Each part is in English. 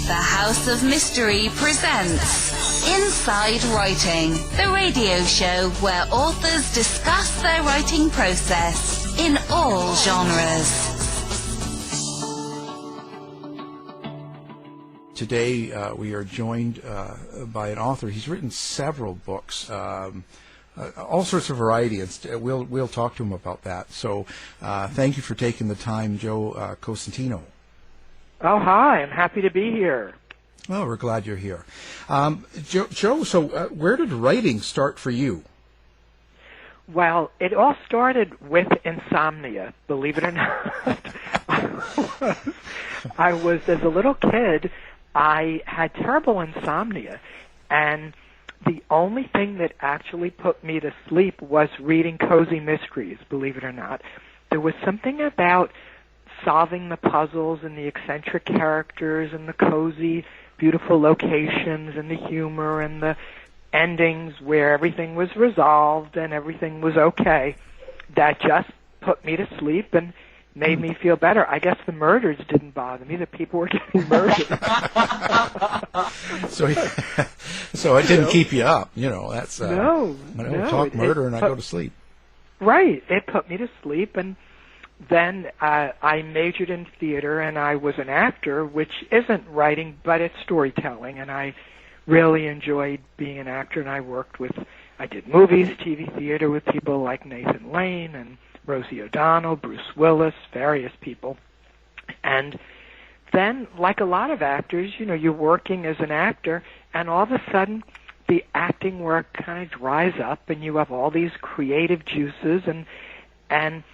The House of Mystery presents Inside Writing, the radio show where authors discuss their writing process in all genres. Today we are joined by an author. He's written several books, all sorts of variety, and we'll talk to him about that. So thank you for taking the time, Joe Cosentino. Oh, hi. I'm happy to be here. Well, we're glad you're here. Joe, so where did writing start for you? Well, it all started with insomnia, believe it or not. I was, as a little kid, I had terrible insomnia, and the only thing that actually put me to sleep was reading cozy mysteries, believe it or not. There was something about solving the puzzles and the eccentric characters and the cozy, beautiful locations and the humor and the endings where everything was resolved and everything was okay that just put me to sleep and made me feel better. I guess the murders didn't bother me. The people were getting murdered. So it didn't keep you up. You know, that's no. I don't talk murder and I go to sleep. Right. It put me to sleep, and then I majored in theater, and I was an actor, which isn't writing, but it's storytelling, and I really enjoyed being an actor, and I did movies, TV, theater with people like Nathan Lane and Rosie O'Donnell, Bruce Willis, various people. And then, like a lot of actors, you know, you're working as an actor, and all of a sudden the acting work kind of dries up, and you have all these creative juices, and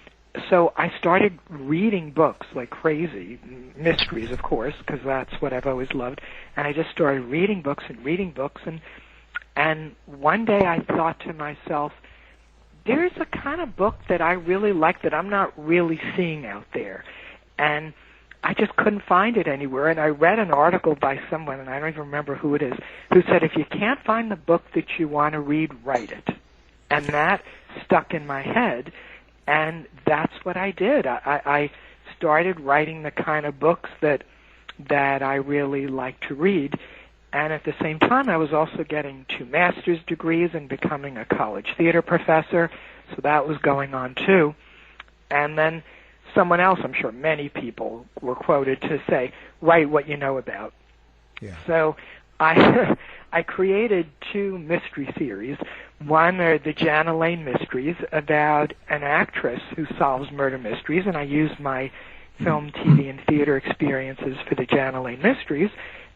so I started reading books like crazy, mysteries, of course, because that's what I've always loved, and I just started reading books, and one day I thought to myself, there's a kind of book that I really like that I'm not really seeing out there. And I just couldn't find it anywhere. And I read an article by someone, and I don't even remember who it is, who said, if you can't find the book that you want to read, write it. And that stuck in my head, and that's what I did. I started writing the kind of books that I really like to read. And at the same time, I was also getting 2 master's degrees and becoming a college theater professor, so that was going on too. And then someone else, I'm sure many people, were quoted to say, write what you know about. Yeah. So I created 2 mystery series. One are the Jana Lane mysteries, about an actress who solves murder mysteries, and I used my film, TV, and theater experiences for the Jana Lane mysteries.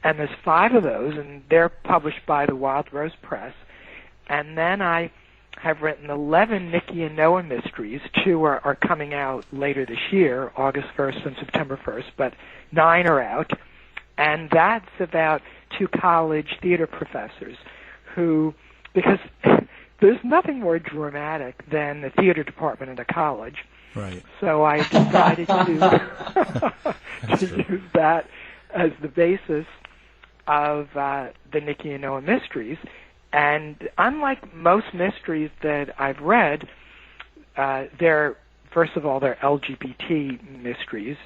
And there's 5 of those, and they're published by the Wild Rose Press. And then I have written 11 Nicky and Noah mysteries. 2 are coming out later this year, August 1st and September 1st, but 9 are out. And that's about 2 college theater professors who, because there's nothing more dramatic than the theater department at a college. Right. So I decided to use that as the basis of the Nicky and Noah mysteries. And unlike most mysteries that I've read, first of all, they're LGBT mysteries,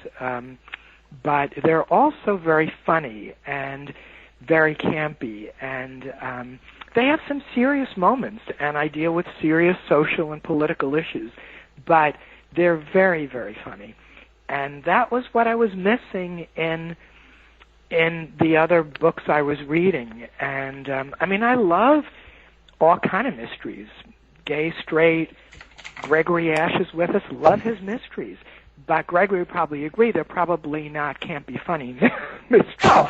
but they're also very funny and very campy, and they have some serious moments, and I deal with serious social and political issues, but they're very, very funny. And that was what I was missing in the other books I was reading. And I love all kind of mysteries. Gay, straight, Gregory Ash is with us, love his mysteries. But Gregory would probably agree they're probably not can't be funny mysteries. Oh,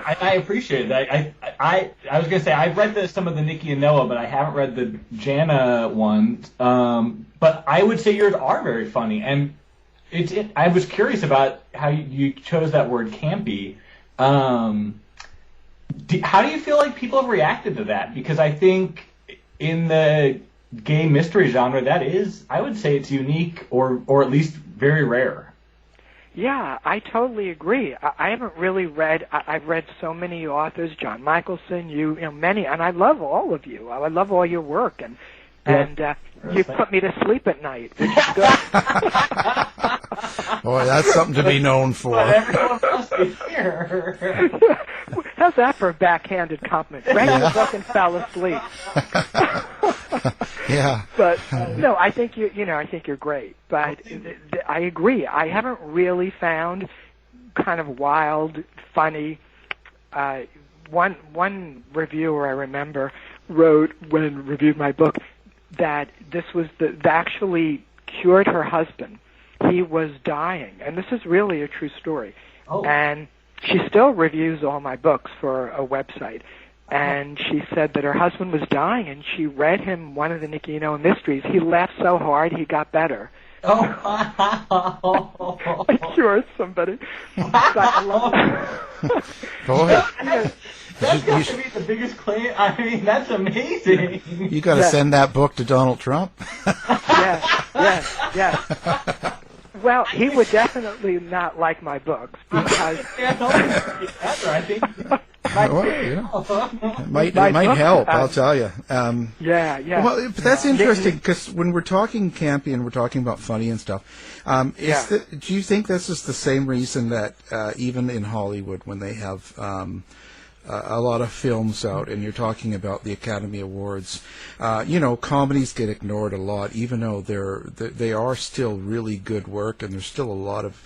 I appreciate it. I was going to say, I've read some of the Nicky and Noah, but I haven't read the Jana ones. But I would say yours are very funny. And I was curious about how you chose that word campy. How do you feel like people have reacted to that? Because I think in the gay mystery genre, that is, I would say it's unique or at least very rare. Yeah, I totally agree. I haven't really read, I've read so many authors, John Michelson, you know, many, and I love all of you. I love all your work, and you put me to sleep at night, which is good. Boy, that's something to be known for. But everyone must be here. How's that for a backhanded compliment? Read the book and fell asleep. Yeah. But no, I think I think you're great. But I agree. I haven't really found kind of wild, funny. One reviewer I remember wrote when reviewed my book that this was that actually cured her husband. He was dying, and this is really a true story. Oh. And she still reviews all my books for a website. And she said that her husband was dying, and she read him one of the Nicky mysteries. He laughed so hard he got better. Oh, I cured somebody. But I love Boy. That's got to be the biggest claim. I mean, that's amazing. You got to send that book to Donald Trump. Yes. Well, he would definitely not like my books because I think. It might help, I'll tell you. Yeah. Well, but that's interesting because when we're talking campy and we're talking about funny and stuff, do you think this is the same reason that even in Hollywood, when they have a lot of films out, and you're talking about the Academy Awards, comedies get ignored a lot, even though they are still really good work, and there's still a lot of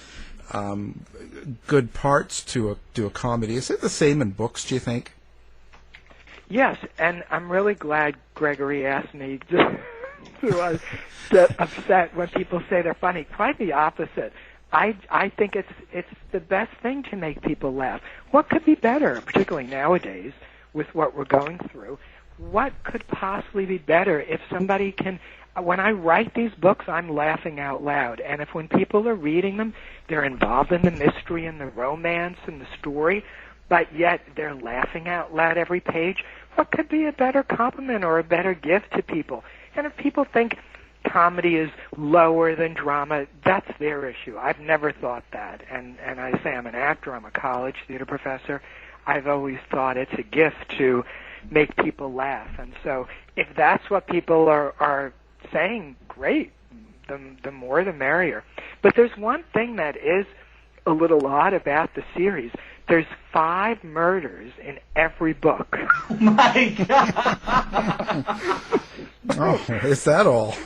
good parts to a comedy. Is it the same in books, do you think? Yes, and I'm really glad Gregory asked me to get upset when people say they're funny. Quite the opposite. I think it's the best thing to make people laugh. What could be better, particularly nowadays with what we're going through? What could possibly be better if somebody can... When I write these books, I'm laughing out loud. And if when people are reading them, they're involved in the mystery and the romance and the story, but yet they're laughing out loud every page, what could be a better compliment or a better gift to people? And if people think comedy is lower than drama, that's their issue. I've never thought that. And I say I'm an actor, I'm a college theater professor. I've always thought it's a gift to make people laugh. And so if that's what people are saying, great, the more the merrier. But there's one thing that is a little odd about the series. There's 5 murders in every book. Oh my God! Oh, is that all?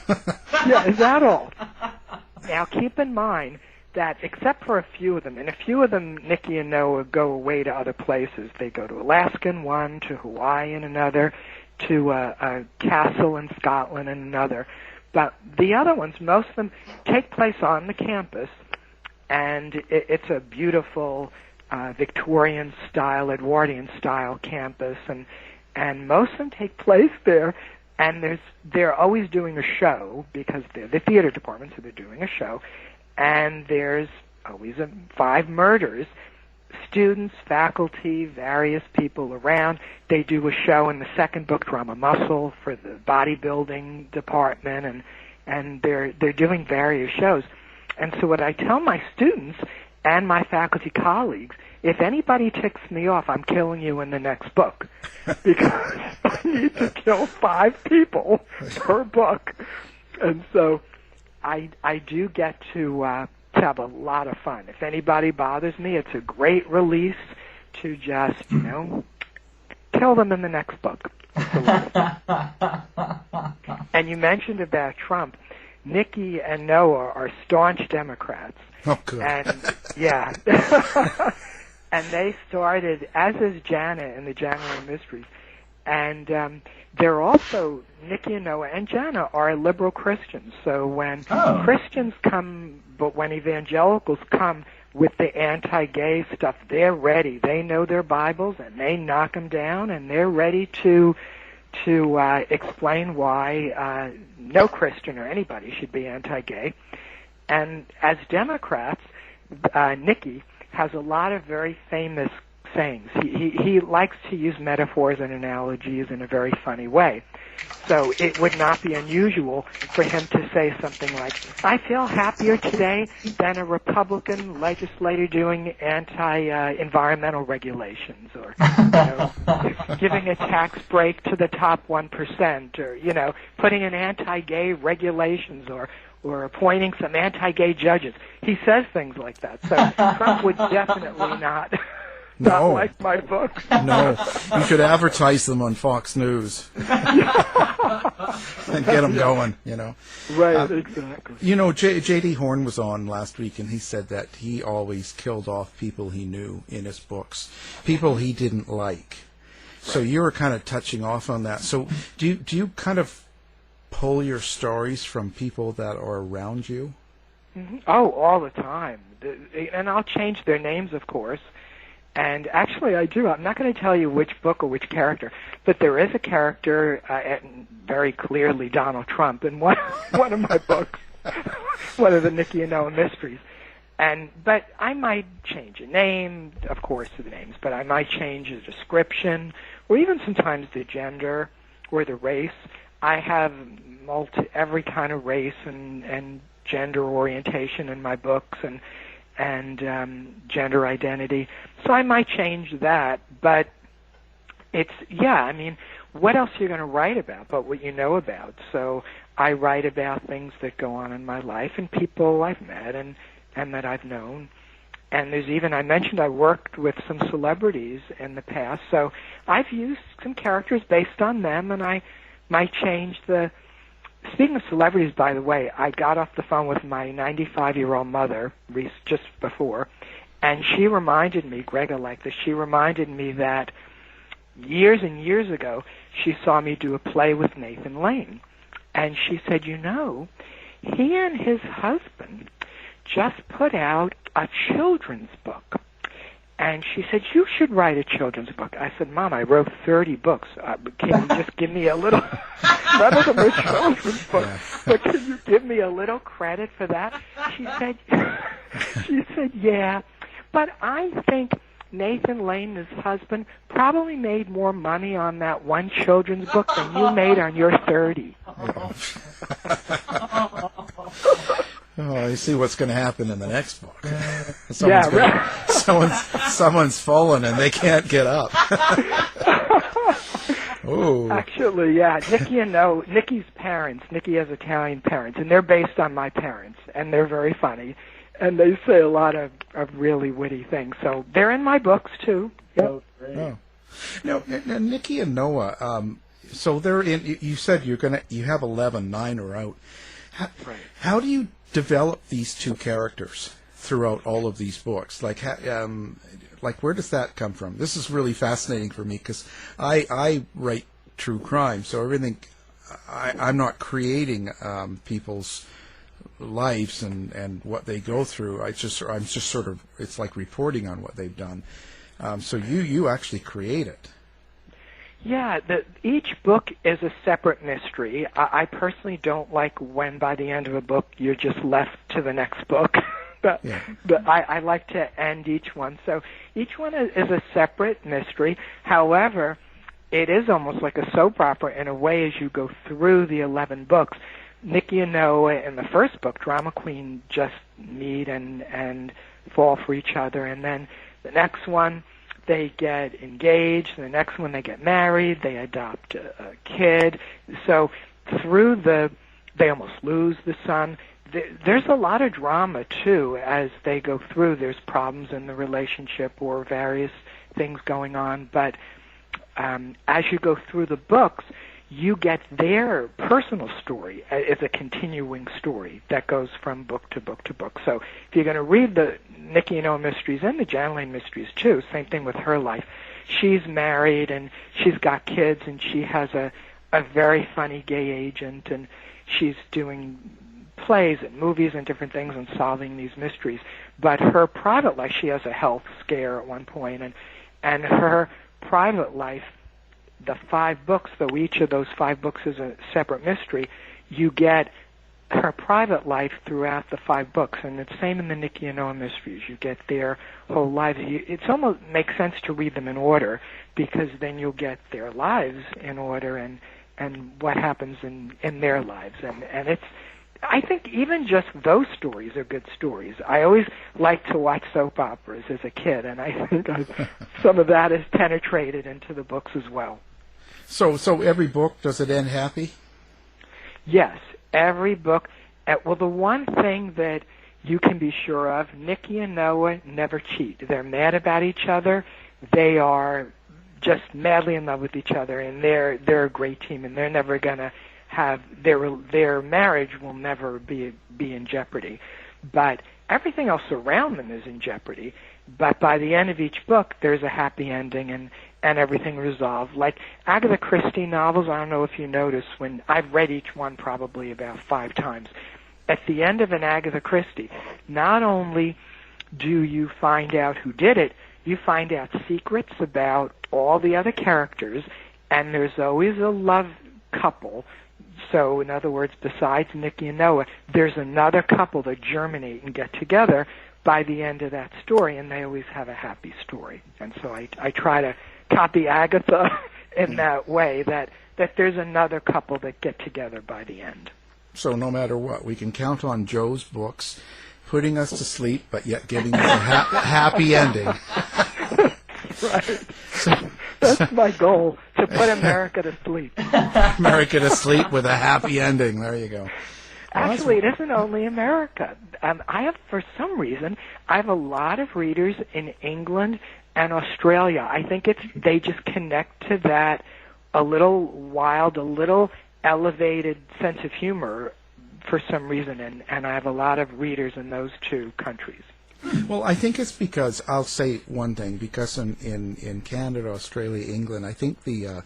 Yeah, is that all? Now keep in mind that except for a few of them, and a few of them Nicky and Noah go away to other places. They go to Alaska in one, to Hawaii in another, to a castle in Scotland in another. But the other ones, most of them take place on the campus, and it's a beautiful Victorian-style, Edwardian-style campus, and most of them take place there, and they're always doing a show, because they're the theater department, so they're doing a show, and there's always 5 murders. Students, faculty, various people around. They do a show in the second book, Drama Muscle, for the bodybuilding department, and they're doing various shows. And so what I tell my students and my faculty colleagues, if anybody ticks me off, I'm killing you in the next book, because I need to kill 5 people per book. And so I do get to have a lot of fun. If anybody bothers me, it's a great release to just, kill them in the next book. And you mentioned about Trump. Nicky and Noah are staunch Democrats. Oh, good. And, yeah. And they started, as is Jana in the January Mysteries. And they're also, Nicky and Noah and Jana are liberal Christians. So when Christians come, but when evangelicals come with the anti-gay stuff, they're ready. They know their Bibles, and they knock them down, and they're ready to explain why no Christian or anybody should be anti-gay. And as Democrats, Nicky has a lot of very famous sayings. He likes to use metaphors and analogies in a very funny way. So it would not be unusual for him to say something like, I feel happier today than a Republican legislator doing anti-environmental regulations, or giving a tax break to the top 1%, or putting in anti-gay regulations, or or appointing some anti-gay judges. He says things like that. So Trump would definitely not like my books. No, you should advertise them on Fox News and get them going, Right, exactly. J.D. Horn was on last week, and he said that he always killed off people he knew in his books, people he didn't like. So you were kind of touching off on that. So do you kind of pull your stories from people that are around you? Mm-hmm. Oh, all the time. And I'll change their names, of course. And actually, I do. I'm not going to tell you which book or which character, but there is a character, very clearly Donald Trump, in one of my books, one of the Nicky and Noah mysteries. But I might change a name, of course, to the names, but I might change the description, or even sometimes the gender or the race. I have every kind of race and gender orientation in my books, and gender identity. So I might change that, but what else are you going to write about but what you know about? So I write about things that go on in my life and people I've met and that I've known. And there's even, I mentioned I worked with some celebrities in the past, so I've used some characters based on them, and I might change Speaking of celebrities, by the way, I got off the phone with my 95-year-old mother just before, and she reminded me, Grega liked this, she reminded me that years and years ago, she saw me do a play with Nathan Lane. And she said, he and his husband just put out a children's book. And she said, you should write a children's book. I said, Mom, I wrote 30 books. Can you just give me a little, none of them are children's books, but can you give me a little credit for that? She said, yeah. But I think Nathan Lane, his husband, probably made more money on that one children's book than you made on your 30. Oh, I see what's going to happen in the next book. Right. Someone's fallen and they can't get up. Oh. Actually, yeah. Nicky's parents. Nicky has Italian parents, and they're based on my parents, and they're very funny, and they say a lot of really witty things. So they're in my books too. Yep. Oh, great. Oh. Now, Nicky and Noah. So they're in. You said you have 11. 9 are out. How do you develop these two characters throughout all of these books? Like where does that come from? This is really fascinating for me because I write true crime, so everything I'm not creating people's lives and what they go through. I'm just sort of, it's like reporting on what they've done. So you actually create it. Yeah, each book is a separate mystery. I personally don't like when by the end of a book you're just left to the next book. but I like to end each one. So each one is a separate mystery. However, it is almost like a soap opera in a way as you go through the 11 books. Nicky and Noah in the first book, Drama Queen, just meet and fall for each other. And then the next one, they get engaged. The next one, they get married. They adopt a kid. So they almost lose the son. There's a lot of drama, too, as they go through. There's problems in the relationship or various things going on. But as you go through the books, you get their personal story as a continuing story that goes from book to book to book. So if you're going to read the Nicky and Noah mysteries and the Jan Lane mysteries too, same thing with her life. She's married and she's got kids and she has a very funny gay agent and she's doing plays and movies and different things and solving these mysteries. But her private life, she has a health scare at one point, and her private life, the 5 books, though each of those 5 books is a separate mystery, you get her private life throughout the 5 books, and it's the same in the Nicky and Noah mysteries. You get their whole lives. It almost makes sense to read them in order, because then you'll get their lives in order and what happens in their lives. And it's, I think even just those stories are good stories. I always liked to watch soap operas as a kid, and I think some of that has penetrated into the books as well. So every book, does it end happy? Yes, every book Well, the one thing that you can be sure of, Nicky and Noah never cheat. They're mad about each other. They are just madly in love with each other, and they're a great team, and they're never going to have their marriage will never be in jeopardy. But everything else around them is in jeopardy. But by the end of each book, there's a happy ending and everything resolved. Like Agatha Christie novels, I don't know if you notice, when I've read each one probably about 5 times. At the end of an Agatha Christie, not only do you find out who did it, you find out secrets about all the other characters, and there's always a love couple. So, in other words, besides Nicky and Noah, there's another couple that germinate and get together by the end of that story, and they always have a happy story. And so I try to copy Agatha in that way, that there's another couple that get together by the end. So no matter what, we can count on Joe's books putting us to sleep, but yet giving us a happy ending. Right. That's my goal, to put America to sleep. America to sleep with a happy ending. There you go. Actually, it isn't only America. For some reason, I have a lot of readers in England and Australia. I think they just connect to that a little wild, a little elevated sense of humor for some reason, and I have a lot of readers in those 2 countries. Well, I think it's because, I'll say one thing, because in Canada, Australia, England, I think the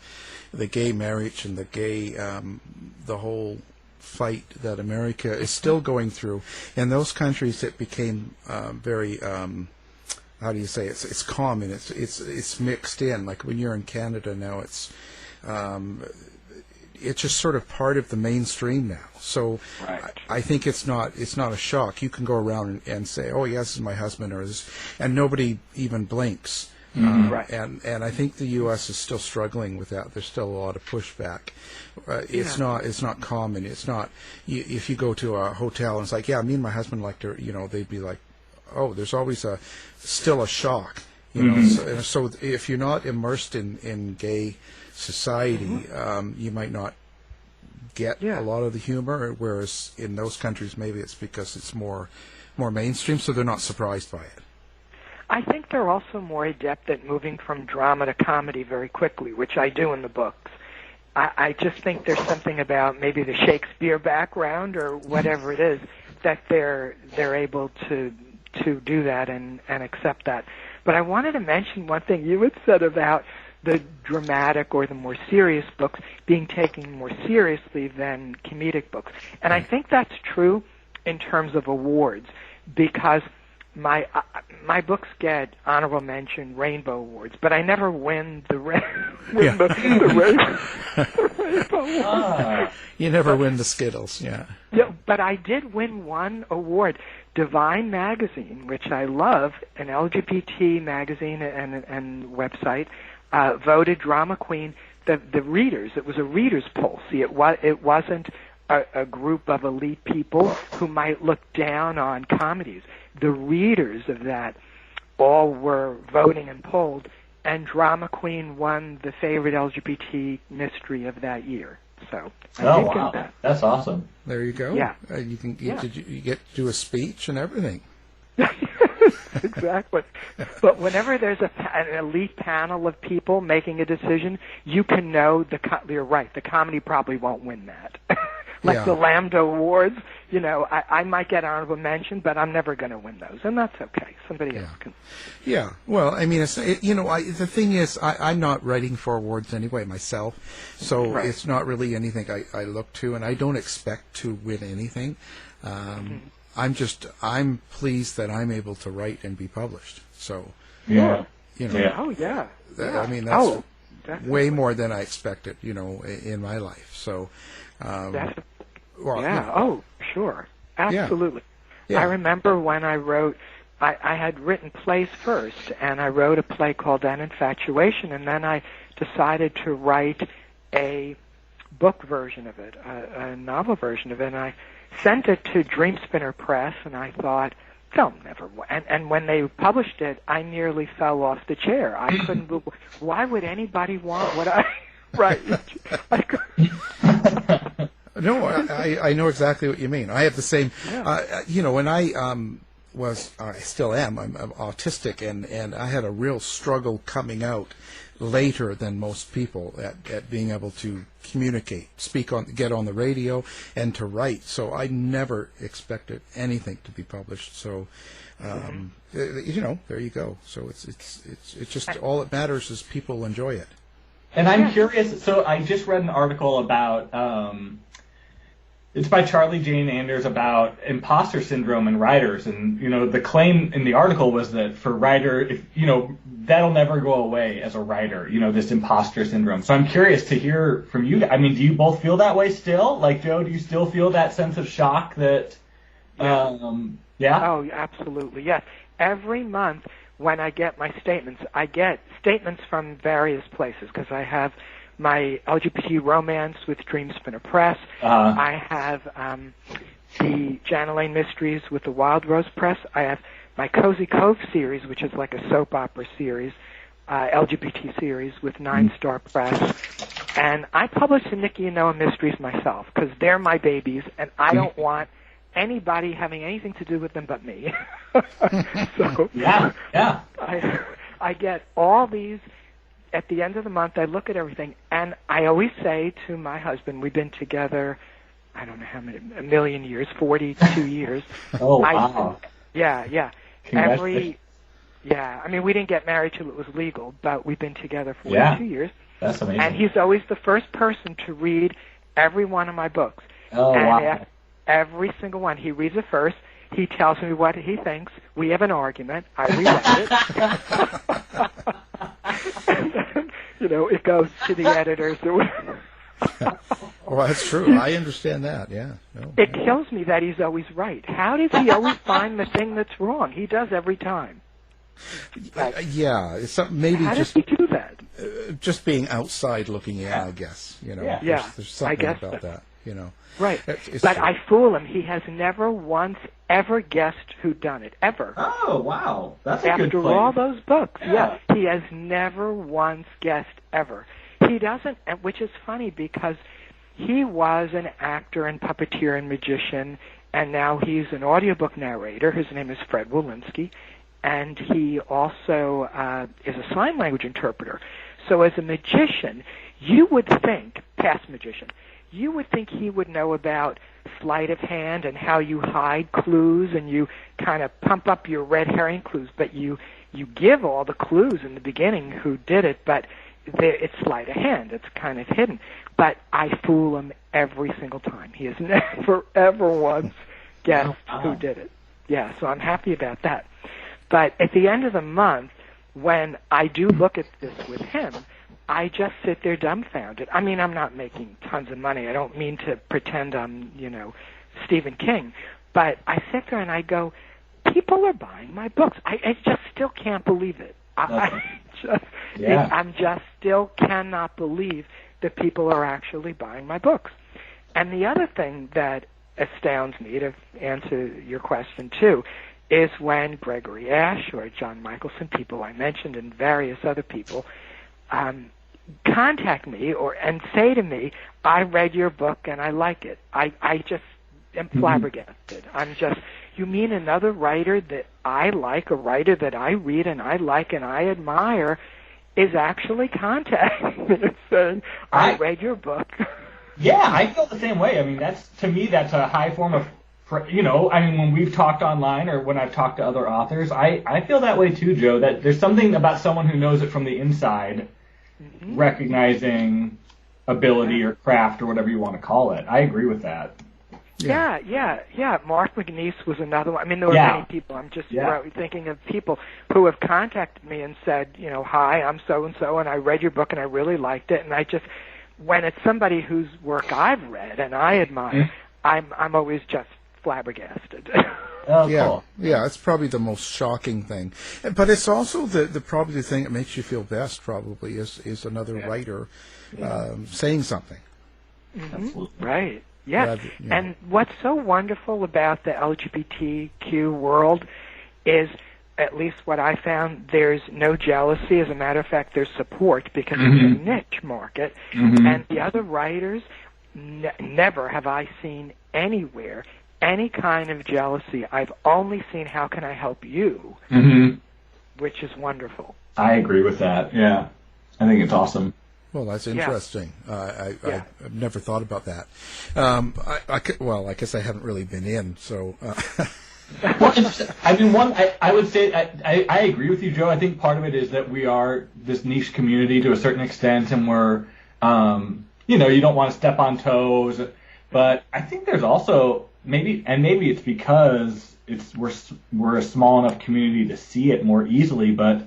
gay marriage and the whole fight that America is still going through, in those countries it became very, how do you say, it's common, it's mixed in. Like when you're in Canada now, it's just sort of part of the mainstream now. So right. I think it's not a shock. You can go around and say, "Oh, yes, this is my husband," or this, and nobody even blinks. Right. And I think the U.S. is still struggling with that. There's still a lot of pushback. It's not common. It's not. If you go to a hotel and it's like, "Yeah, me and my husband like to," they'd be like, "Oh, there's always still a shock." So if you're not immersed in gay society, you might not get a lot of the humor, whereas in those countries maybe it's because it's more mainstream, so they're not surprised by it. I think they're also more adept at moving from drama to comedy very quickly, which I do in the books. I just think there's something about maybe the Shakespeare background or whatever it is that they're able to do that and accept that. But I wanted to mention one thing you had said about the dramatic or the more serious books being taken more seriously than comedic books. And I think that's true in terms of awards, because my books get honorable mention Rainbow Awards, but I never win the Rainbow Awards. You never win the Skittles, yeah. Yeah, but I did win one award. Divine Magazine, which I love, an LGBT magazine and website, voted Drama Queen. The readers, it was a readers' poll. See, it wasn't a group of elite people who might look down on comedies. The readers of that all were voting and polled, and Drama Queen won the favorite LGBT mystery of that year. So, wow, that's awesome. There you go. Yeah, you get to do a speech and everything. Exactly. But whenever there's an elite panel of people making a decision, you can know you're right. The comedy probably won't win that. The Lambda Awards, I might get honorable mention, but I'm never going to win those, and that's okay. Somebody else can. Yeah. Well, I mean, the thing is, I'm not writing for awards anyway myself, so It's not really anything I look to, and I don't expect to win anything. I'm pleased that I'm able to write and be published. So, I mean, that's way more than I expected, in my life. So, sure. Absolutely. Yeah. I remember when I wrote, I had written plays first, and I wrote a play called An Infatuation, and then I decided to write a book version of it, a novel version of it, and I sent it to Dreamspinner Press, and I thought, they'll never. And when they published it, I nearly fell off the chair. I couldn't believe. Why would anybody want what I write? No, I know exactly what you mean. I have the same. When I I still am. I'm autistic, and I had a real struggle coming out later than most people at being able to communicate, get on the radio, and to write. So I never expected anything to be published. So, there you go. So it's just all that matters is people enjoy it. And I'm curious. So I just read an article about. It's by Charlie Jane Anders about imposter syndrome in writers, and the claim in the article was that for writer, that'll never go away as a writer, this imposter syndrome. So I'm curious to hear from you. I mean, do you both feel that way still? Like, Joe, do you still feel that sense of shock that? Yeah. Oh, absolutely, yes. Every month when I get my statements, I get statements from various places because I have my LGBT romance with Dream Spinner Press. I have the Jana Lane Mysteries with the Wild Rose Press. I have my Cozy Cove series, which is like a soap opera series, LGBT series with 9 Star Press. And I publish the Nicky and Noah Mysteries myself because they're my babies, and I don't want anybody having anything to do with them but me. So I get all these. At the end of the month, I look at everything, and I always say to my husband, we've been together, I don't know how many, a million years, 42 years. Oh, wow. Yeah. Congratulations. I mean, we didn't get married till it was legal, but we've been together 42 years. That's amazing. And he's always the first person to read every one of my books. Oh, and wow. Every single one. He reads it first. He tells me what he thinks. We have an argument. I rewrite it. And then, it goes to the editors. Well, that's true. I understand that, yeah. It kills me that he's always right. How does he always find the thing that's wrong? He does every time. It's maybe how just... does he do that? Just being outside looking in, I guess. There's something about that, Right. It's but true. I fool him. He has never once ever guessed who done it, ever. Oh, wow. That's a good After claim. all those books, he has never once guessed ever. He doesn't, which is funny because he was an actor and puppeteer and magician, and now he's an audiobook narrator. His name is Fred Walensky, and he also is a sign language interpreter. So as a magician, you would think, past magician, you would think he would know about sleight of hand and how you hide clues and you kind of pump up your red herring clues, but you give all the clues in the beginning who did it, but it's sleight of hand. It's kind of hidden. But I fool him every single time. He has never, ever once guessed who did it. Yeah, so I'm happy about that. But at the end of the month, when I do look at this with him, I just sit there dumbfounded. I mean, I'm not making tons of money. I don't mean to pretend I'm, Stephen King. But I sit there and I go, people are buying my books. I just still can't believe it. I just still cannot believe that people are actually buying my books. And the other thing that astounds me, to answer your question too, is when Gregory Ash or John Michelson, people I mentioned, and various other people, contact me and say to me, I read your book and I like it. I just am flabbergasted. I'm just, you mean another writer that I like, a writer that I read and I like and I admire, is actually contacting me and saying, I read your book. Yeah, I feel the same way. I mean, to me, that's a high form of, when we've talked online or when I've talked to other authors, I feel that way too, Joe, that there's something about someone who knows it from the inside, recognizing ability or craft or whatever you want to call it. I agree with that. Yeah. Mark McNeese was another one. I mean, there were many people. I'm just thinking of people who have contacted me and said, hi, I'm so-and-so, and I read your book and I really liked it. And I just, when it's somebody whose work I've read and I admire, I'm always just flabbergasted. Oh, cool. Yeah, it's probably the most shocking thing. But it's also probably the thing that makes you feel best, probably, is another writer saying something. Right. Yes. And what's so wonderful about the LGBTQ world is, at least what I found, there's no jealousy. As a matter of fact, there's support because it's a niche market. And the other writers, never have I seen anywhere any kind of jealousy. I've only seen how can I help you, which is wonderful. I agree with that. Yeah, I think it's awesome. Well, that's interesting. I've never thought about that. I guess I haven't really been in, so. Well, I would say I agree with you, Joe. I think part of it is that we are this niche community to a certain extent, and we're, you don't want to step on toes. But I think there's also maybe it's because we're a small enough community to see it more easily. But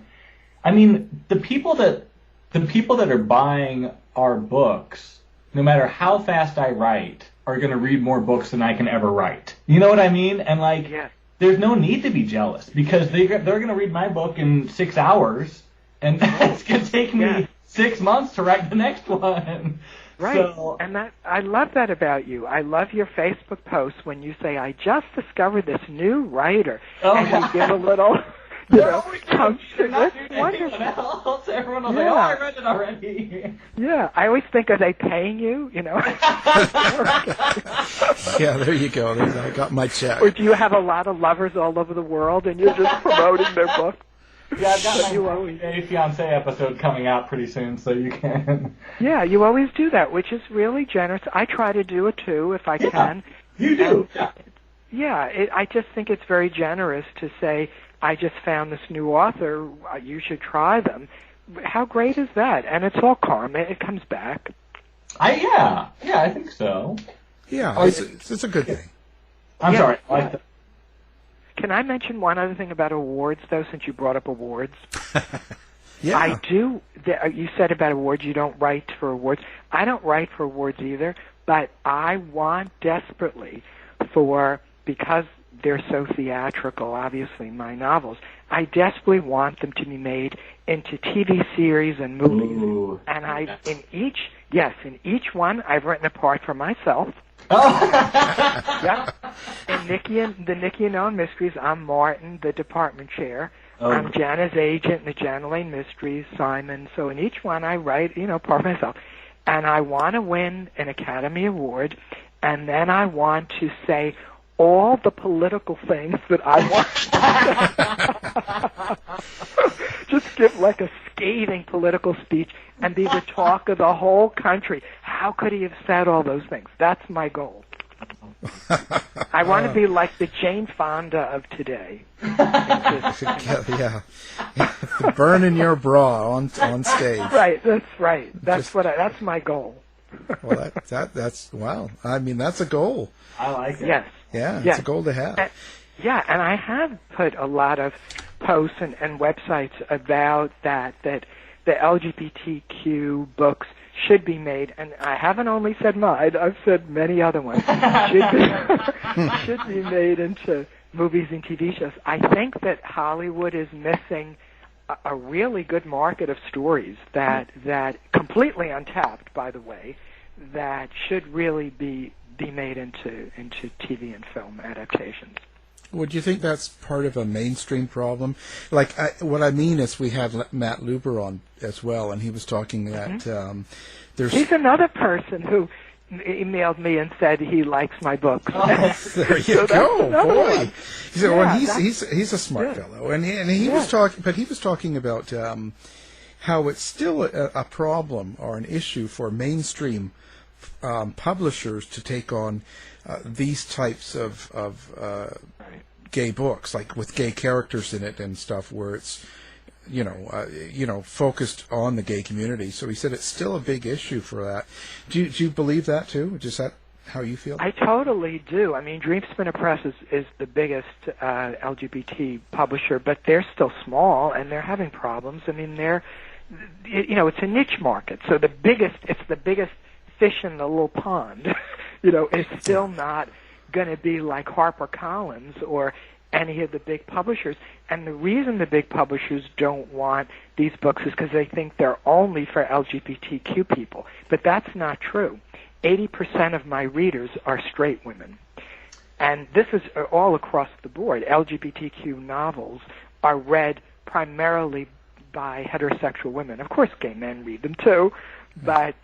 I mean, the people that are buying our books, no matter how fast I write, are going to read more books than I can ever write. You know what I mean? And there's no need to be jealous because they're going to read my book in 6 hours, and it's going to take me 6 months to write the next one. Right, So, and I love that about you. I love your Facebook posts when you say, "I just discovered this new writer," and you give a little. It's wonderful. Everyone will say, "Oh, I read it already." Yeah, I always think, are they paying you? Yeah, there you go. I got my check. Or do you have a lot of lovers all over the world and you're just promoting their book? Yeah, I've got my Fiancé episode coming out pretty soon, so you can. Yeah, you always do that, which is really generous. I try to do it too, if I can. You do. I just think it's very generous to say, I just found this new author, you should try them. How great is that? And it's all karma. It comes back. I think so. Yeah, it's a good thing. I'm sorry. I like that. Can I mention one other thing about awards, though, since you brought up awards? Yeah. I do. You said about awards you don't write for awards. I don't write for awards either, but I want desperately because they're so theatrical, obviously, my novels, I desperately want them to be made into TV series and movies. Ooh. And in each one, I've written a part for myself. Yeah. In the Nicky and Owen Mysteries, I'm Martin, the department chair. Oh. I'm Jana's agent in the Jana Lane Mysteries, Simon. So in each one, I write, part for myself. And I want to win an Academy Award, and then I want to say all the political things that I want. Just give like a scathing political speech and be the talk of the whole country. How could he have said all those things? That's my goal. I want to be like the Jane Fonda of today. Yeah. Burning your bra on stage. Right, that's right. That's my goal. Well, that's wow. I mean, that's a goal. I like it. Yes. Yeah, it's a goal to have. And I have put a lot of posts and websites about that the LGBTQ books should be made, and I haven't only said mine, I've said many other ones, should be made into movies and TV shows. I think that Hollywood is missing a really good market of stories that completely untapped, by the way, that should really be made into TV and film adaptations. Would you think that's part of a mainstream problem? Like, what I mean is we had Matt Luber on as well, and he was talking that there's... He's another person who emailed me and said he likes my books. There you go, boy. He's a smart Yeah. fellow, and he was talking, but he was talking about how it's still a problem or an issue for mainstream publishers to take on these types of gay books, like with gay characters in it and stuff, where it's focused on the gay community. So he said it's still a big issue for that. Do you believe that too? Is that how you feel? I totally do. I mean, Dream Spinner Press is the biggest LGBT publisher, but they're still small and they're having problems. I mean, it's a niche market, so it's the biggest fish in the little pond. It's still not going to be like HarperCollins or any of the big publishers. And the reason the big publishers don't want these books is because they think they're only for LGBTQ people. But that's not true. 80% of my readers are straight women. And this is all across the board. LGBTQ novels are read primarily by heterosexual women. Of course, gay men read them too, but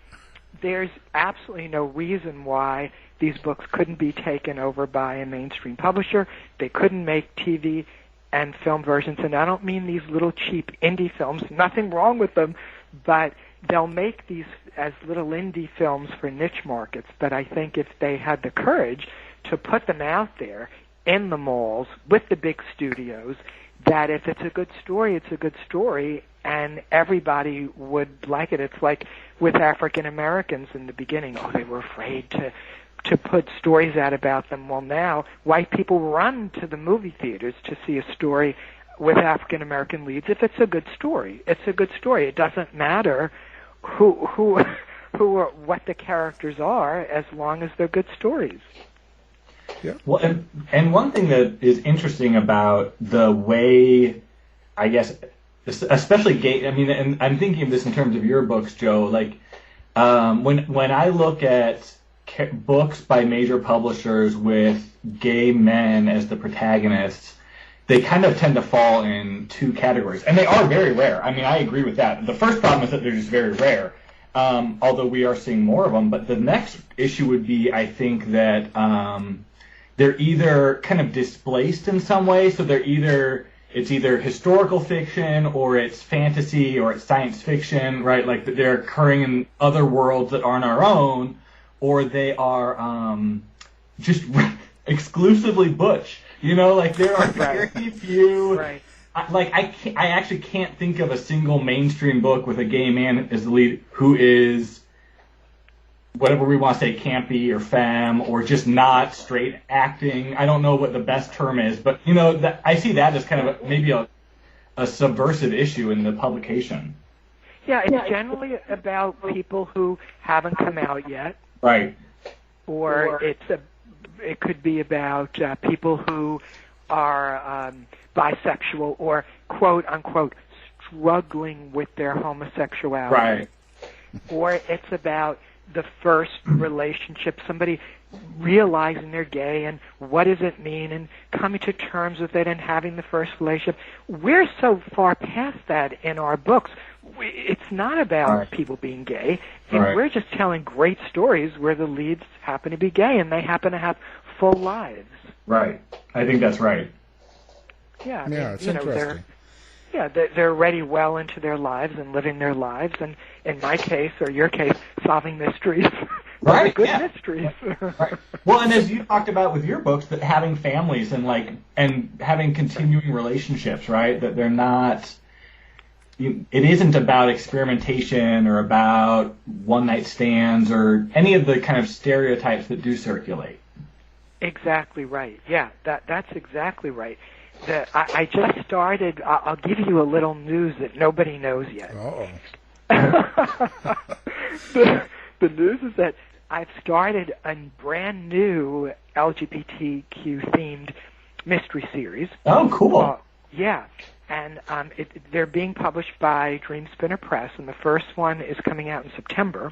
there's absolutely no reason why these books couldn't be taken over by a mainstream publisher. They couldn't make TV and film versions, and I don't mean these little cheap indie films. Nothing wrong with them, but they'll make these as little indie films for niche markets. But I think if they had the courage to put them out there in the malls with the big studios, that if it's a good story, it's a good story, and everybody would like it. It's like with African Americans in the beginning. Oh, they were afraid to put stories out about them. Well, now white people run to the movie theaters to see a story with African American leads. If it's a good story, it's a good story. It doesn't matter who or what the characters are, as long as they're good stories. Yeah. Well, and one thing that is interesting about the way, I guess, especially gay. I mean, and I'm thinking of this in terms of your books, Joe. Like, when I look at books by major publishers with gay men as the protagonists, they kind of tend to fall in two categories, and they are very rare. I mean, I agree with that. The first problem is that they're just very rare, although we are seeing more of them. But the next issue would be, I think, that they're either kind of displaced in some way, so it's either historical fiction, or it's fantasy, or it's science fiction, right? Like they're occurring in other worlds that aren't our own, or they are just exclusively butch. You know, like there are very few. Right. I actually can't think of a single mainstream book with a gay man as the lead who is whatever we want to say, campy or femme, or just not straight acting. I don't know what the best term is, but you know, I see that as kind of maybe a subversive issue in the publication. Yeah, it's generally about people who haven't come out yet. Right. Or it could be about people who are bisexual or quote unquote struggling with their homosexuality. Right. Or it's about the first relationship, somebody realizing they're gay and what does it mean and coming to terms with it and having the first relationship. We're so far past that in our books. It's not about people being gay. And we're just telling great stories where the leads happen to be gay and they happen to have full lives. Right. I think that's right. Yeah. It's interesting. They're already well into their lives and living their lives, and in my case, or your case, solving mysteries. Right, good mysteries. Right. Well, and as you talked about with your books, that having families and having continuing relationships, right? That they're not. It isn't about experimentation or about one-night stands or any of the kind of stereotypes that do circulate. Exactly right. Yeah, that's exactly right. I just started. I'll give you a little news that nobody knows yet. The news is that I've started a brand new LGBTQ-themed mystery series. Oh, cool. Yeah, and they're being published by Dreamspinner Press, and the first one is coming out in September.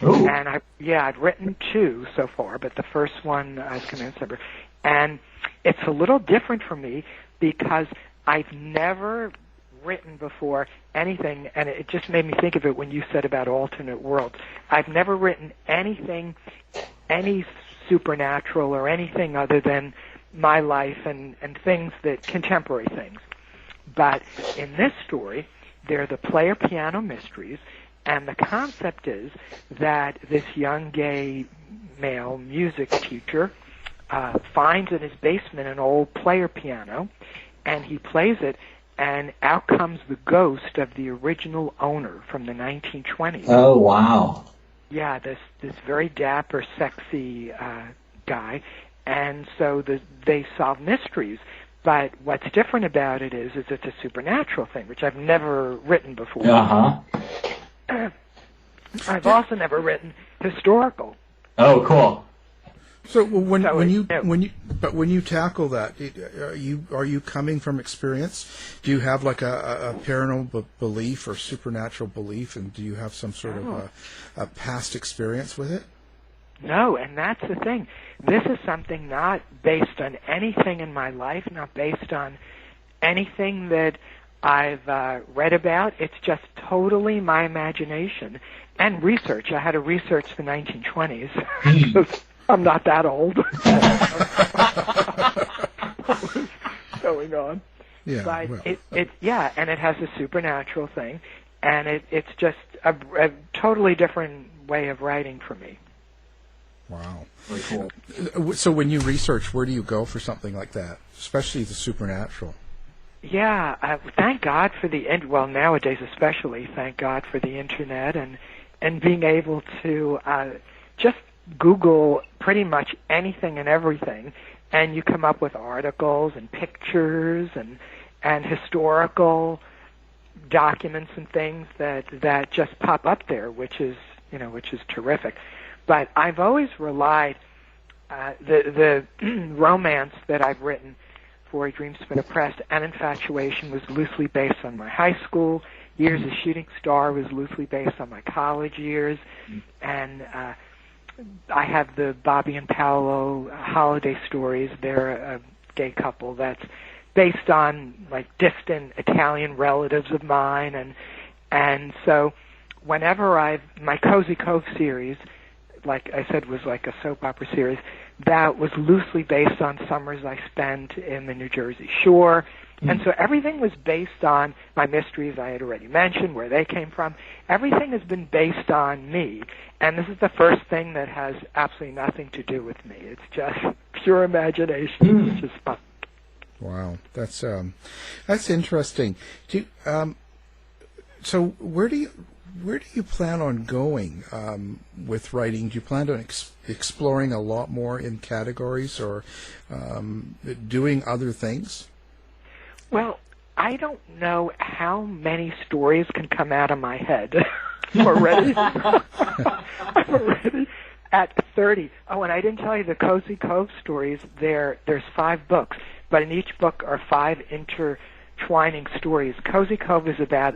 Ooh. And I've written 2 so far, but the first one is coming out in September. And it's a little different for me because I've never written before anything, and it just made me think of it when you said about alternate worlds. I've never written anything, any supernatural or anything other than my life and things contemporary things. But in this story, they're the player piano mysteries, and the concept is that this young gay male music teacher finds in his basement an old player piano, and he plays it, and out comes the ghost of the original owner from the 1920s. Oh, wow. Yeah, this very dapper, sexy guy, and so they solve mysteries. But what's different about it is it's a supernatural thing, which I've never written before. Uh-huh. I've also never written historical. Oh, cool. So when you tackle that, are you coming from experience? Do you have like a paranormal belief or supernatural belief, and do you have some sort of a past experience with it? No, and that's the thing. This is something not based on anything in my life, not based on anything that I've read about. It's just totally my imagination and research. I had to research the 1920s. I'm not that old. What was going on? Yeah, but well. and it has a supernatural thing, and it's just a totally different way of writing for me. Wow. Very cool. So when you research, where do you go for something like that, especially the supernatural? Yeah, thank God for well, nowadays especially, thank God for the internet and being able to just Google pretty much anything and everything, and you come up with articles and pictures and historical documents and things that just pop up there, which is terrific. But I've always relied the romance that I've written for A Dream Spin a Press and Infatuation was loosely based on my high school years. A Shooting Star was loosely based on my college years, and I have the Bobby and Paolo holiday stories. They're a gay couple that's based on like distant Italian relatives of mine, and so whenever my Cozy Cove series, like I said, was like a soap opera series that was loosely based on summers I spent in the New Jersey shore. And so everything was based on my mysteries I had already mentioned, where they came from. Everything has been based on me. And this is the first thing that has absolutely nothing to do with me. It's just pure imagination, which is fun. Wow, that's interesting. So where do you plan on going with writing? Do you plan on exploring a lot more in categories or doing other things? Well, I don't know how many stories can come out of my head already. I'm already at 30. Oh, and I didn't tell you the Cozy Cove stories. There's 5 books, but in each book are 5 intertwining stories. Cozy Cove is about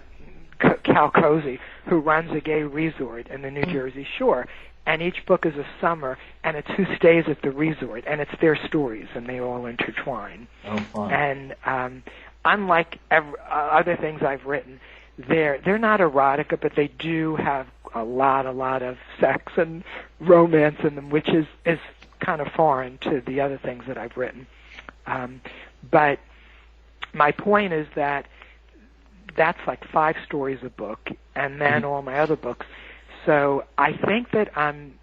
Cal Cozy, who runs a gay resort in the New Jersey shore. And each book is a summer, and it's who stays at the resort, and it's their stories, and they all intertwine. Oh, fun. And unlike other things I've written, they're not erotica, but they do have a lot of sex and romance in them, which is kind of foreign to the other things that I've written. But my point is that that's like 5 stories a book, and then all my other books. So I think that I'm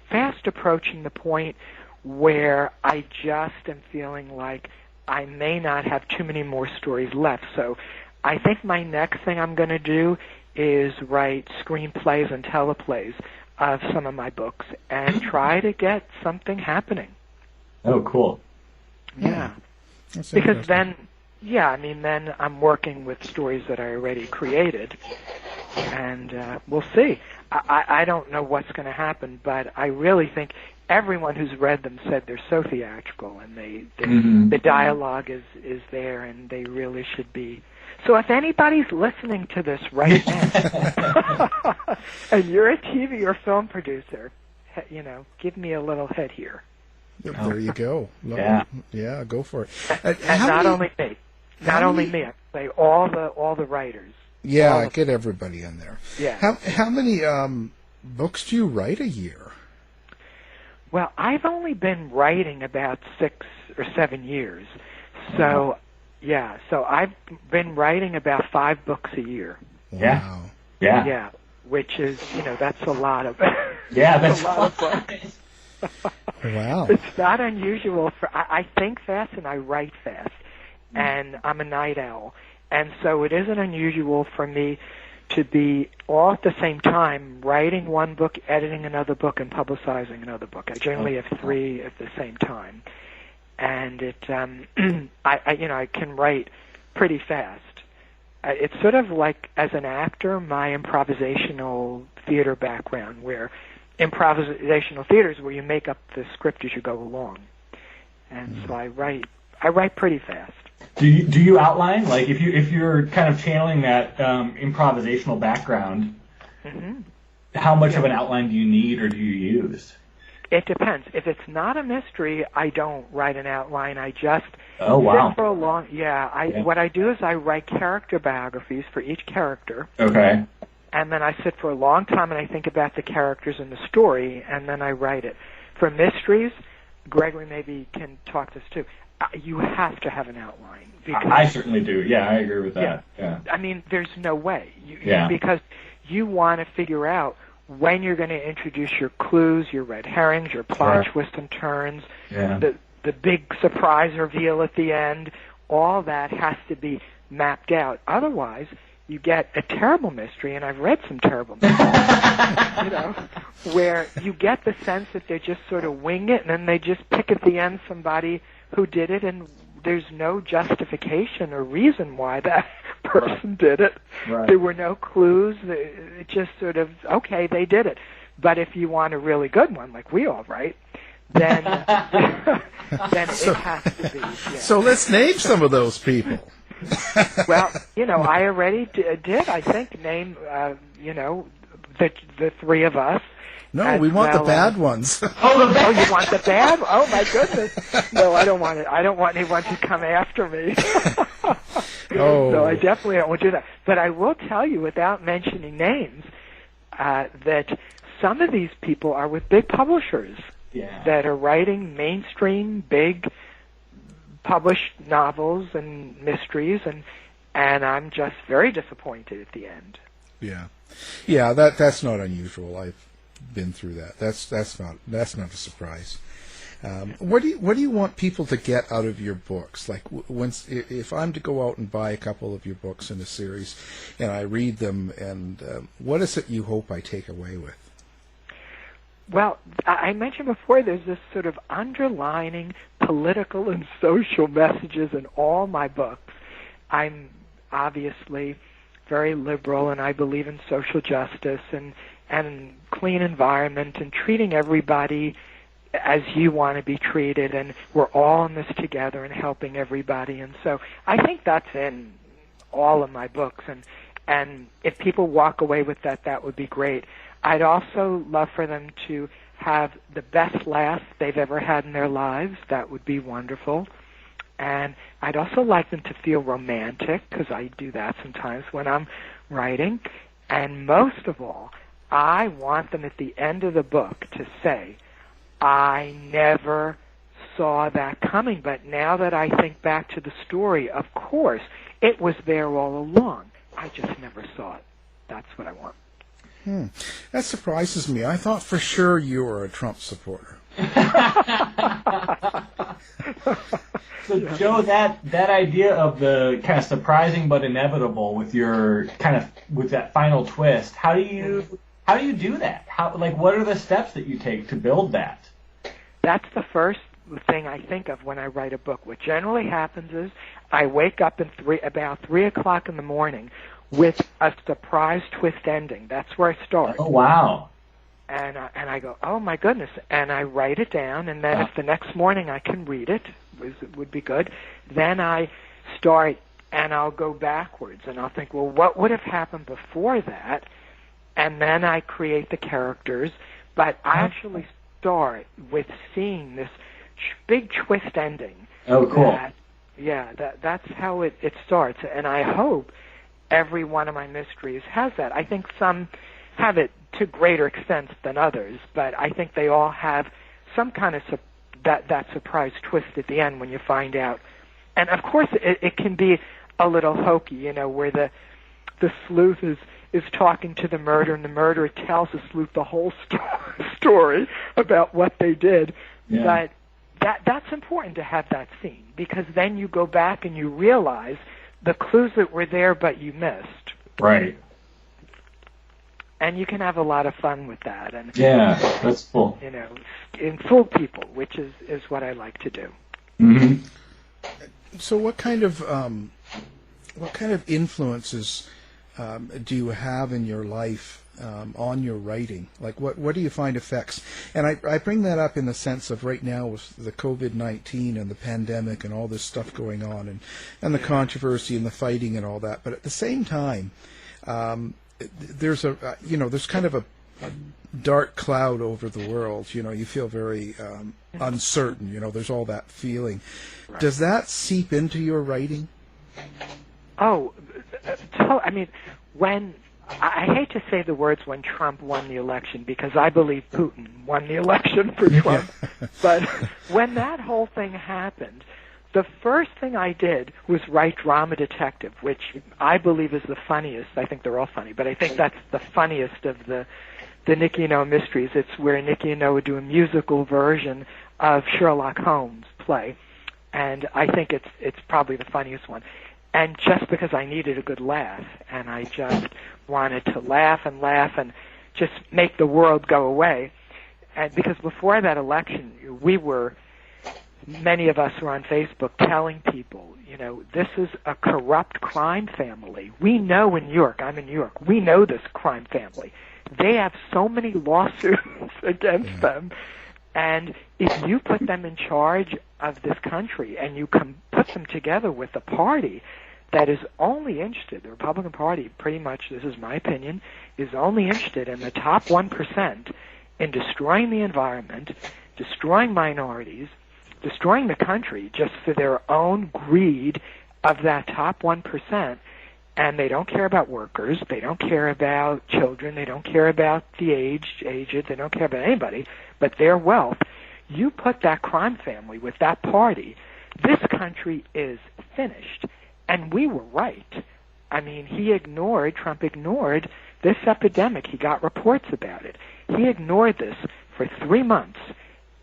fast approaching the point where I just am feeling like I may not have too many more stories left. So I think my next thing I'm going to do is write screenplays and teleplays of some of my books and try to get something happening. Oh, cool. Yeah. That's because interesting. then I'm working with stories that I already created, and we'll see. I don't know what's going to happen, but I really think everyone who's read them said they're so theatrical, and the dialogue is there, and they really should be. So if anybody's listening to this right now, and you're a TV or film producer, give me a little head here. There you go. Yeah, go for it. And not only me. I say all the writers. Yeah, get everybody in there. Yeah. How many books do you write a year? Well, I've only been writing about 6 or 7 years. So, so I've been writing about 5 books a year. Wow. Yeah. Yeah, which is, that's a lot of Yeah, that's a lot of books. Wow. It's not unusual I think fast and I write fast, and I'm a night owl. And so it isn't unusual for me to be all at the same time writing one book, editing another book, and publicizing another book. I generally have 3 at the same time. And it, I can write pretty fast. It's sort of like, as an actor, my improvisational theater background, where improvisational theater is where you make up the script as you go along. And so I write pretty fast. Do you outline, like, if you're kind of channeling that improvisational background, how much of an outline do you need or do you use? It depends. If it's not a mystery, I don't write an outline. I just Oh, wow. sit for a long. Yeah. What I do is I write character biographies for each character, Okay. and then I sit for a long time and I think about the characters and the story, and then I write it. For mysteries, Gregory maybe can talk this too. You have to have an outline. Because, I certainly do. Yeah, I agree with that. Yeah. I mean, there's no way. Yeah. Because you want to figure out when you're going to introduce your clues, your red herrings, your plot Sure. twists and turns, Yeah. the big surprise reveal at the end. All that has to be mapped out. Otherwise, you get a terrible mystery, and I've read some terrible mysteries, where you get the sense that they just sort of wing it, and then they just pick at the end somebody who did it, and there's no justification or reason why that person did it. Right. There were no clues. It just sort of, okay, they did it. But if you want a really good one, like we all write, then then it has to be. Yeah. So let's name some of those people. Well, I already did. I think name, the three of us. No, we want the bad ones. Oh, you want the bad? Oh my goodness! No, I don't want it. I don't want anyone to come after me. Oh. No, I definitely don't want to do that. But I will tell you, without mentioning names, that some of these people are with big publishers that are writing mainstream, big, published novels and mysteries, and I'm just very disappointed at the end. Yeah. That's not unusual. I've been through that. That's not a surprise. What do you want people to get out of your books? Like, if I'm to go out and buy a couple of your books in a series, and I read them, and what is it you hope I take away with? Well, I mentioned before there's this sort of underlining political and social messages in all my books. I'm obviously very liberal, and I believe in social justice and clean environment and treating everybody as you want to be treated, and we're all in this together and helping everybody. And so I think that's in all of my books, and if people walk away with that, that would be great. I'd also love for them to have the best laugh they've ever had in their lives. That would be wonderful. And I'd also like them to feel romantic, because I do that sometimes when I'm writing. And most of all, I want them at the end of the book to say, I never saw that coming, but now that I think back to the story, of course, it was there all along. I just never saw it. That's what I want. That surprises me. I thought for sure you were a Trump supporter. So, Joe, that idea of the kind of surprising but inevitable with that final twist, how do you do that? What are the steps that you take to build that? That's the first thing I think of when I write a book. What generally happens is I wake up about 3 o'clock in the morning with a surprise twist ending. That's where I start. Oh, wow. And I go, oh my goodness, and I write it down, and then if the next morning I can read it, would be good. Then I start, and I'll go backwards, and I'll think, well, what would have happened before that? And then I create the characters, but I actually start with seeing this big twist ending. Oh, cool. That's how it starts, and I hope every one of my mysteries has that. I think some have it to greater extent than others, but I think they all have some kind of that surprise twist at the end when you find out. And of course, it can be a little hokey, where the sleuth is talking to the murderer, and the murderer tells the sleuth the whole story about what they did. Yeah. But that's important to have that scene, because then you go back and you realize the clues that were there but you missed. Right. And you can have a lot of fun with that. And that's cool. And fool people, which is what I like to do. Mm-hmm. So what kind of influences do you have in your life on your writing? Like, what do you find effects? And I bring that up in the sense of right now with the COVID-19 and the pandemic and all this stuff going on, and the controversy and the fighting and all that. But at the same time, there's kind of dark cloud over the world. You feel very uncertain. There's all that feeling. Right. Does that seep into your writing? Oh, I mean, I hate to say the words when Trump won the election, because I believe Putin won the election for Trump. But when that whole thing happened, the first thing I did was write Drama Detective, which I believe is the funniest. I think they're all funny, but I think that's the funniest of the Nicky and Noah mysteries. It's where Nicky and Noah do a musical version of Sherlock Holmes play, and I think it's probably the funniest one. And just because I needed a good laugh, and I just wanted to laugh and just make the world go away. And because before that election, many of us were on Facebook telling people, this is a corrupt crime family. We know in New York, I'm in New York, we know this crime family. They have so many lawsuits against them. And if you put them in charge of this country and you put them together with a party that is only interested, the Republican Party, pretty much, this is my opinion, is only interested in the top 1% in destroying the environment, destroying minorities, destroying the country just for their own greed of that top 1%, and they don't care about workers, they don't care about children, they don't care about the aged, they don't care about anybody but their wealth. You put that crime family with that party, this country is finished. And we were right. I mean, Trump ignored this epidemic. He got reports about it. He ignored this for 3 months.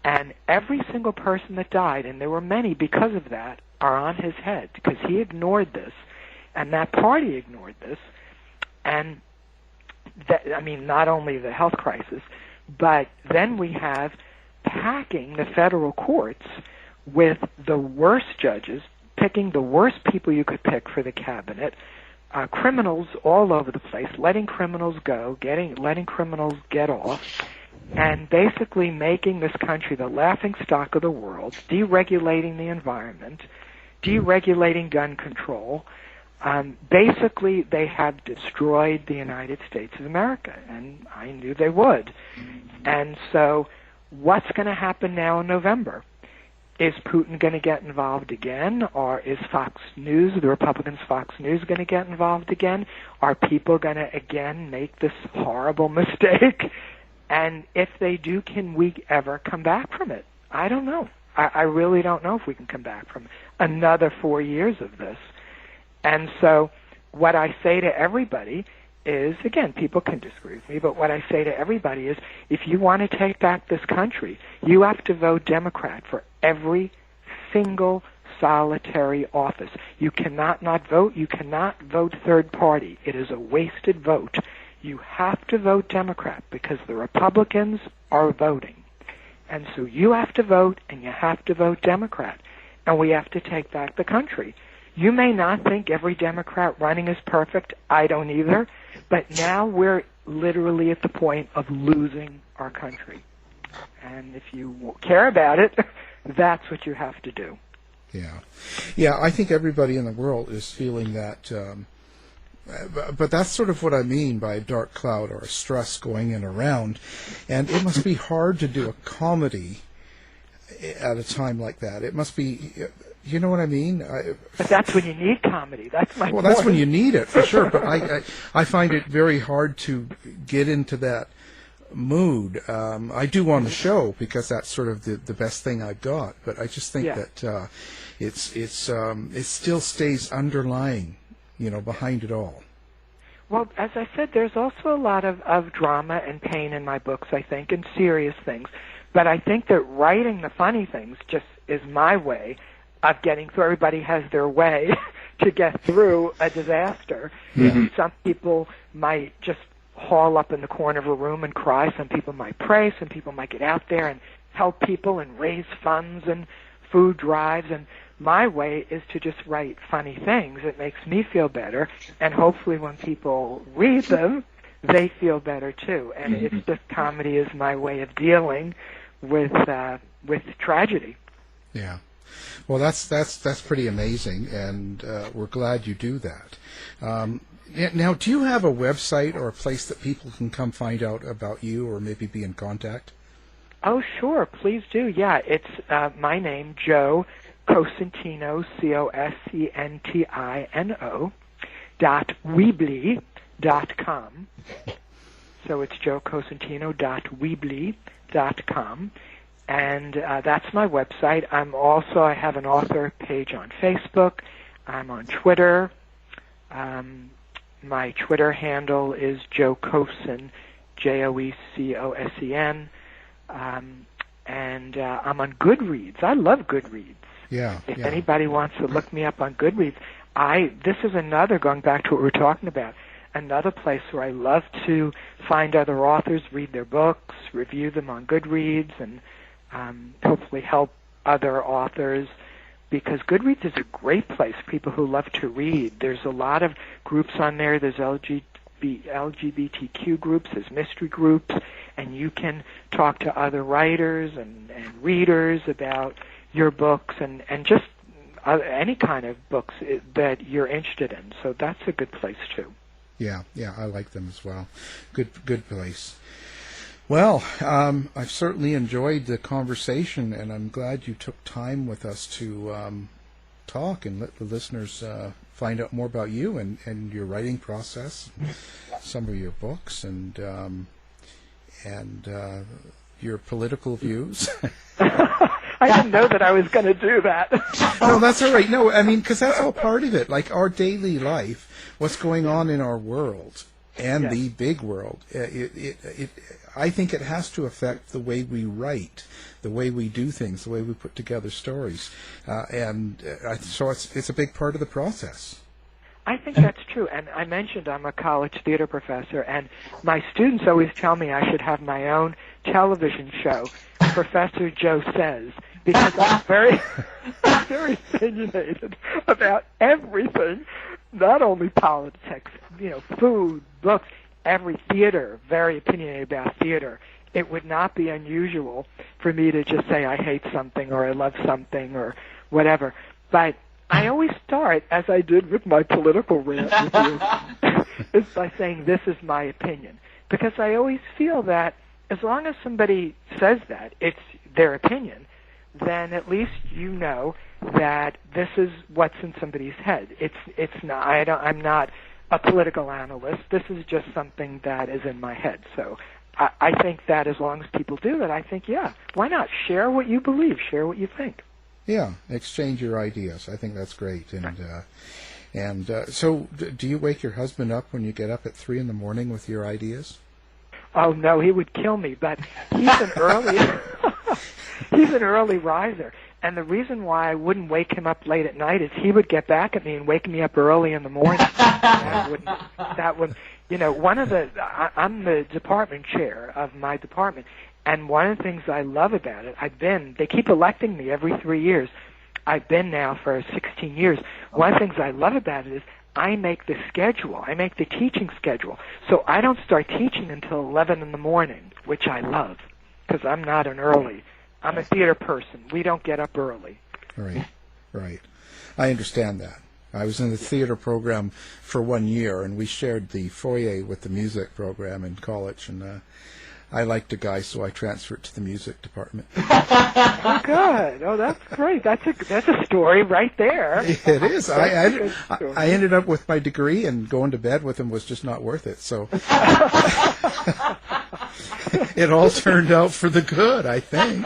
And every single person that died, and there were many because of that, are on his head because he ignored this. And that party ignored this. And, not only the health crisis, but then we have packing the federal courts with the worst judges, picking the worst people you could pick for the cabinet, criminals all over the place, letting criminals go, letting criminals get off, and basically making this country the laughingstock of the world, deregulating the environment, deregulating gun control. Basically, they have destroyed the United States of America, and I knew they would. And so what's going to happen now in November? Is Putin going to get involved again, or is Fox News, the Republicans' Fox News, going to get involved again? Are people going to again make this horrible mistake? And if they do, can we ever come back from it? I don't know. I really don't know if we can come back from another 4 years of this. And so what I say to everybody is, again, people can disagree with me, but what I say to everybody is, if you want to take back this country, you have to vote Democrat for every single solitary office. You cannot not vote. You cannot vote third party. It is a wasted vote. You have to vote Democrat because the Republicans are voting. And so you have to vote, and you have to vote Democrat. And we have to take back the country. You may not think every Democrat running is perfect. I don't either. But now we're literally at the point of losing our country. And if you care about it, that's what you have to do. Yeah, I think everybody in the world is feeling that. But that's sort of what I mean by a dark cloud or a stress going in around. And it must be hard to do a comedy at a time like that. It must be... You know what I mean? But that's when you need comedy. That's my point. Well, that's when you need it, for sure. But I find it very hard to get into that mood. I do on the show because that's sort of the best thing I've got. But I just think that it still stays underlying, behind it all. Well, as I said, there's also a lot of drama and pain in my books, I think, and serious things. But I think that writing the funny things just is my way of getting through. Everybody has their way to get through a disaster. Yeah. Some people might just haul up in the corner of a room and cry. Some people might pray. Some people might get out there and help people and raise funds and food drives. And my way is to just write funny things. It makes me feel better. And hopefully when people read them, they feel better too. And it's just comedy is my way of dealing with tragedy. Yeah. Well, that's pretty amazing, and we're glad you do that. Now, do you have a website or a place that people can come find out about you or maybe be in contact? Oh, sure. Please do. Yeah, it's my name, Joe Cosentino, Cosentino, .weebly.com. So it's joecosentino.weebly.com. And that's my website. I have an author page on Facebook. I'm on Twitter. My Twitter handle is Joe Cosen, Joecosen. And I'm on Goodreads. I love Goodreads. Yeah. If anybody wants to look me up on Goodreads, this is another, going back to what we were talking about, another place where I love to find other authors, read their books, review them on Goodreads, and hopefully help other authors, because Goodreads is a great place for people who love to read. There's a lot of groups on there. There's LGBTQ groups, there's mystery groups, and you can talk to other writers and readers about your books and just any kind of books that you're interested in. So that's a good place too. Yeah, I like them as well. Good place. Well, I've certainly enjoyed the conversation, and I'm glad you took time with us to talk and let the listeners find out more about you and your writing process, some of your books, and your political views. I didn't know that I was going to do that. No, that's all right. No, I mean, because that's all part of it. Like our daily life, what's going on in our world and the big world. I think it has to affect the way we write, the way we do things, the way we put together stories, so it's a big part of the process. I think that's true, and I mentioned I'm a college theater professor, and my students always tell me I should have my own television show, Professor Joe Says, because I'm very opinionated about everything, not only politics, food, books, every theater, very opinionated about theater. It would not be unusual for me to just say I hate something or I love something or whatever. But I always start, as I did with my political rant with you, is by saying this is my opinion. Because I always feel that as long as somebody says that, it's their opinion, then at least you know that this is what's in somebody's head. It's not. I'm not a political analyst. This is just something that is in my head. So I think that as long as people do that, I think, why not? Share what you believe. Share what you think. Yeah, exchange your ideas. I think that's great. And so do you wake your husband up when you get up at 3 a.m. with your ideas? Oh, no, he would kill me. But he's an early riser. And the reason why I wouldn't wake him up late at night is he would get back at me and wake me up early in the morning. That would, I'm the department chair of my department, and one of the things I love about it, they keep electing me every 3 years. I've been now for 16 years. One of the things I love about it is I make the schedule. I make the teaching schedule. So I don't start teaching until 11 in the morning, which I love, because I'm not an early. I'm a theater person. We don't get up early. Right. I understand that. I was in the theater program for 1 year, and we shared the foyer with the music program in college, and I liked a guy, so I transferred to the music department. Oh, good. Oh, that's great. That's a story right there. It is. I ended up with my degree, and going to bed with him was just not worth it, so it all turned out for the good, I think.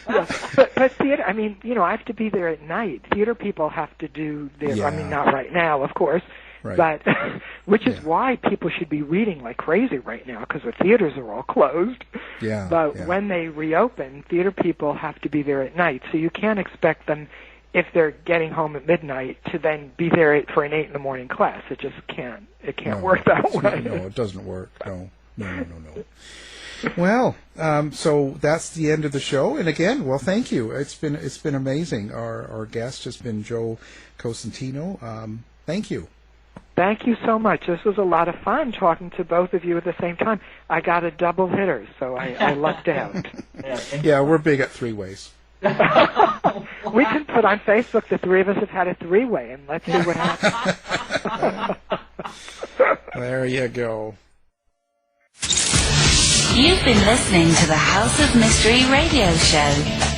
Yeah. But theater, I have to be there at night. Theater people have to do their, not right now, of course, right. But which is why people should be reading like crazy right now, because the theaters are all closed. Yeah. But when they reopen, theater people have to be there at night, so you can't expect them, if they're getting home at midnight, to then be there for an 8 a.m. class. It just can't. It can't work that way. No, it doesn't work. No. Well, so that's the end of the show. And again, well, thank you. It's been amazing. Our guest has been Joe Cosentino. Thank you. Thank you so much. This was a lot of fun talking to both of you at the same time. I got a double hitter, so I lucked out. Yeah, we're big at three-ways. We can put on Facebook the three of us have had a three-way, and let's see what happens. There you go. You've been listening to the House of Mystery radio show.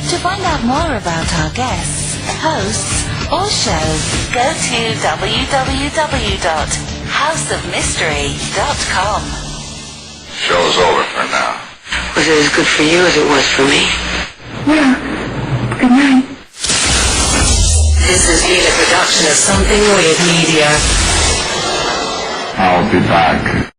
To find out more about our guests, hosts, or show, go to www.houseofmystery.com. Show's over for now. Was it as good for you as it was for me? Yeah. Good night. This has been a production of Something Weird Media. I'll be back.